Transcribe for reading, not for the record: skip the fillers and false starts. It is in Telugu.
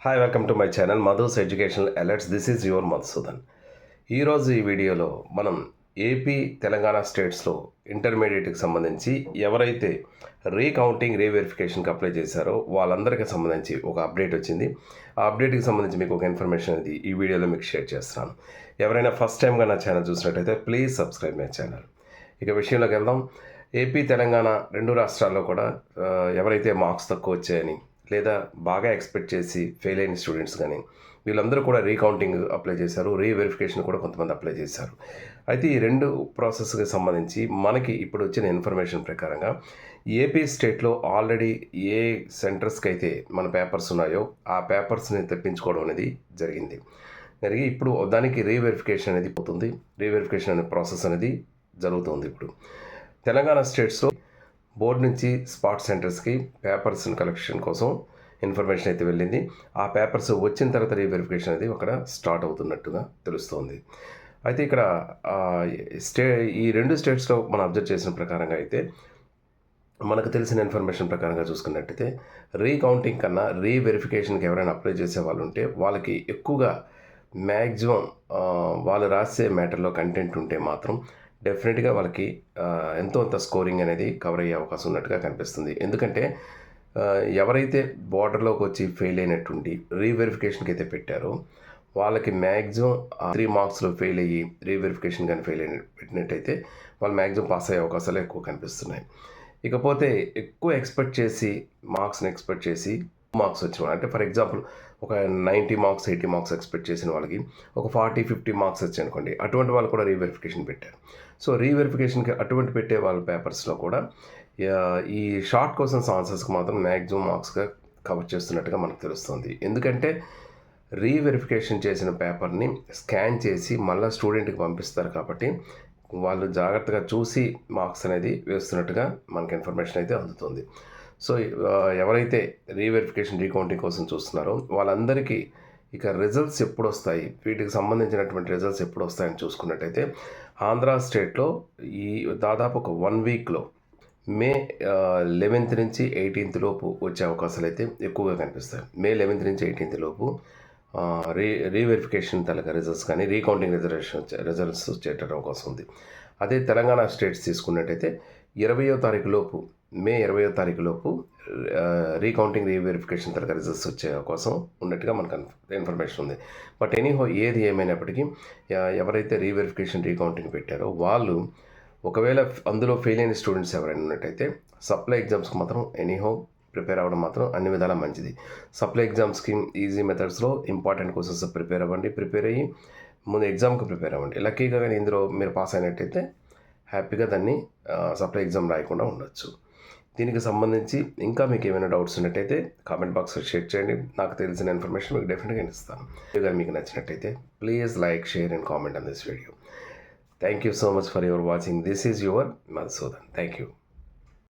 Hi welcome to my channel Madhu's educational alerts. This is your Madhusudan. ఈరోజు ఈ వీడియోలో మనం ఏపీ తెలంగాణ స్టేట్స్లో ఇంటర్మీడియట్కి సంబంధించి ఎవరైతే రీకౌంటింగ్ రీవెరిఫికేషన్కి అప్లై చేశారో వాళ్ళందరికీ సంబంధించి ఒక అప్డేట్ వచ్చింది. ఆ అప్డేట్కి సంబంధించి మీకు ఒక ఇన్ఫర్మేషన్ అనేది ఈ వీడియోలో మీకు షేర్ చేస్తున్నాను. ఎవరైనా ఫస్ట్ టైంగా నా ఛానల్ చూసినట్టయితే ప్లీజ్ సబ్స్క్రైబ్ మై ఛానల్. ఇక విషయంలోకి వెళ్దాం. ఏపీ తెలంగాణ రెండు రాష్ట్రాల్లో కూడా ఎవరైతే మార్క్స్ తక్కువ వచ్చాయని లేదా బాగా ఎక్స్పెక్ట్ చేసి ఫెయిల్ అయిన స్టూడెంట్స్ కానీ వీళ్ళందరూ కూడా రీకౌంటింగ్ అప్లై చేశారు, రీవెరిఫికేషన్ కూడా కొంతమంది అప్లై చేశారు. అయితే ఈ రెండు ప్రాసెస్కి సంబంధించి మనకి ఇప్పుడు వచ్చిన ఇన్ఫర్మేషన్ ప్రకారంగా ఏపీ స్టేట్లో ఆల్రెడీ ఏ సెంటర్స్కి అయితే మన పేపర్స్ ఉన్నాయో ఆ పేపర్స్ని తెప్పించుకోవడం అనేది జరిగింది. ఇప్పుడు దానికి రీవెరిఫికేషన్ అనేది పోతుంది. రీవెరిఫికేషన్ అనే ప్రాసెస్ అనేది జరుగుతుంది. ఇప్పుడు తెలంగాణ స్టేట్స్లో బోర్డు నుంచి స్పాట్ సెంటర్స్కి పేపర్స్ కలెక్షన్ కోసం ఇన్ఫర్మేషన్ అయితే వెళ్ళింది. ఆ పేపర్స్ వచ్చిన తర్వాత రీవెరిఫికేషన్ అనేది అక్కడ స్టార్ట్ అవుతున్నట్టుగా తెలుస్తోంది. అయితే ఇక్కడ ఈ రెండు స్టేట్స్లో మనం అబ్జర్వ్ చేసిన ప్రకారంగా అయితే మనకు తెలిసిన ఇన్ఫర్మేషన్ ప్రకారంగా చూసుకున్నట్టయితే రీకౌంటింగ్ కన్నా రీవెరిఫికేషన్కి ఎవరైనా అప్లై చేసే వాళ్ళు ఉంటే వాళ్ళకి ఎక్కువగా మ్యాక్సిమం వాళ్ళు రాసే మ్యాటర్లో కంటెంట్ ఉంటే మాత్రం డెఫినెట్గా వాళ్ళకి ఎంతో అంత స్కోరింగ్ అనేది కవర్ అయ్యే అవకాశం ఉన్నట్టుగా కనిపిస్తుంది. ఎందుకంటే ఎవరైతే బార్డర్లోకి వచ్చి ఫెయిల్ అయినట్టుండి రీవెరిఫికేషన్కి అయితే పెట్టారో వాళ్ళకి మ్యాక్సిమం 3 మార్క్స్లో ఫెయిల్ అయ్యి రీవెరిఫికేషన్ కానీ ఫెయిల్ అయిన పెట్టినట్టయితే వాళ్ళు మ్యాక్సిమం పాస్ అయ్యే అవకాశాలు ఎక్కువ కనిపిస్తున్నాయి. ఇకపోతే ఎక్కువ ఎక్స్పెక్ట్ చేసి మార్క్స్ వచ్చిన అంటే ఫర్ ఎగ్జాంపుల్ ఒక 90 మార్క్స్ 80 మార్క్స్ ఎక్స్పెక్ట్ చేసిన వాళ్ళకి ఒక 40-50 మార్క్స్ వచ్చాయి అనుకోండి, అటువంటి వాళ్ళు కూడా రీవెరిఫికేషన్ పెట్టారు. సో రీవెరిఫికేషన్కి అటువంటి పెట్టే వాళ్ళ పేపర్స్లో కూడా ఈ షార్ట్ క్వశ్చన్స్ ఆన్సర్స్కి మాత్రం మ్యాక్సిమం మార్క్స్గా కవర్ చేస్తున్నట్టుగా మనకు తెలుస్తుంది. ఎందుకంటే రీవెరిఫికేషన్ చేసిన పేపర్ని స్కాన్ చేసి మళ్ళీ స్టూడెంట్కి పంపిస్తారు కాబట్టి వాళ్ళు జాగ్రత్తగా చూసి మార్క్స్ అనేది వేస్తున్నట్టుగా మనకి ఇన్ఫర్మేషన్ అయితే అందుతుంది. సో ఎవరైతే రీవెరిఫికేషన్ రీకౌంటింగ్ కోసం చూస్తున్నారో వాళ్ళందరికీ ఇక రిజల్ట్స్ ఎప్పుడు వస్తాయి, వీటికి సంబంధించినటువంటి రిజల్ట్స్ ఎప్పుడు వస్తాయని చూసుకున్నట్టయితే ఆంధ్ర స్టేట్లో ఈ దాదాపు ఒక 1 వీక్లో మే 11th నుంచి 18th లోపు వచ్చే అవకాశాలు అయితే ఎక్కువగా కనిపిస్తాయి. మే 11th నుంచి 18th లోపు రీవెరిఫికేషన్ తాలూకా రిజల్ట్స్ కానీ రీకౌంటింగ్ రిజల్ట్స్ వచ్చేట అవకాశం ఉంది. అదే తెలంగాణ స్టేట్స్ తీసుకున్నట్టయితే 20వ తారీఖు లోపు మే 20వ తారీఖు లోపు రీకౌంటింగ్ రీవెరిఫికేషన్ తాలూకా రిజల్ట్స్ వచ్చే అవకాశం ఉన్నట్టుగా మనకు ఇన్ఫర్మేషన్ ఉంది. బట్ ఎనీహో ఏది ఏమైనప్పటికీ ఎవరైతే రీవెరిఫికేషన్ రీకౌంటింగ్ పెట్టారో వాళ్ళు ఒకవేళ అందులో ఫెయిల్ అయిన స్టూడెంట్స్ ఎవరైనా ఉన్నట్టయితే సప్లై ఎగ్జామ్స్కి మాత్రం ఎనీహో ప్రిపేర్ అవ్వడం మాత్రం అన్ని విధాలా మంచిది. సప్లై ఎగ్జామ్స్కి ఈజీ మెథడ్స్లో ఇంపార్టెంట్ క్వశ్చన్స్ ప్రిపేర్ అవ్వండి. ప్రిపేర్ అయ్యి ముందు ఎగ్జామ్కి ప్రిపేర్ అవ్వండి. లక్కీగా కానీ ఇందులో మీరు పాస్ అయినట్టయితే హ్యాపీగా దాన్ని సప్లై ఎగ్జామ్ రాయకుండా ఉండొచ్చు. దీనికి సంబంధించి ఇంకా మీకు ఏమైనా డౌట్స్ ఉన్నట్టయితే కామెంట్ బాక్స్లో షేర్ చేయండి. నాకు తెలిసిన ఇన్ఫర్మేషన్ మీకు డెఫినెట్గా ఇస్తాను. వీడియో మీకు నచ్చినట్టయితే please like, share and comment on this video. Thank you so much for your watching. This is your Madhusudan. Thank you.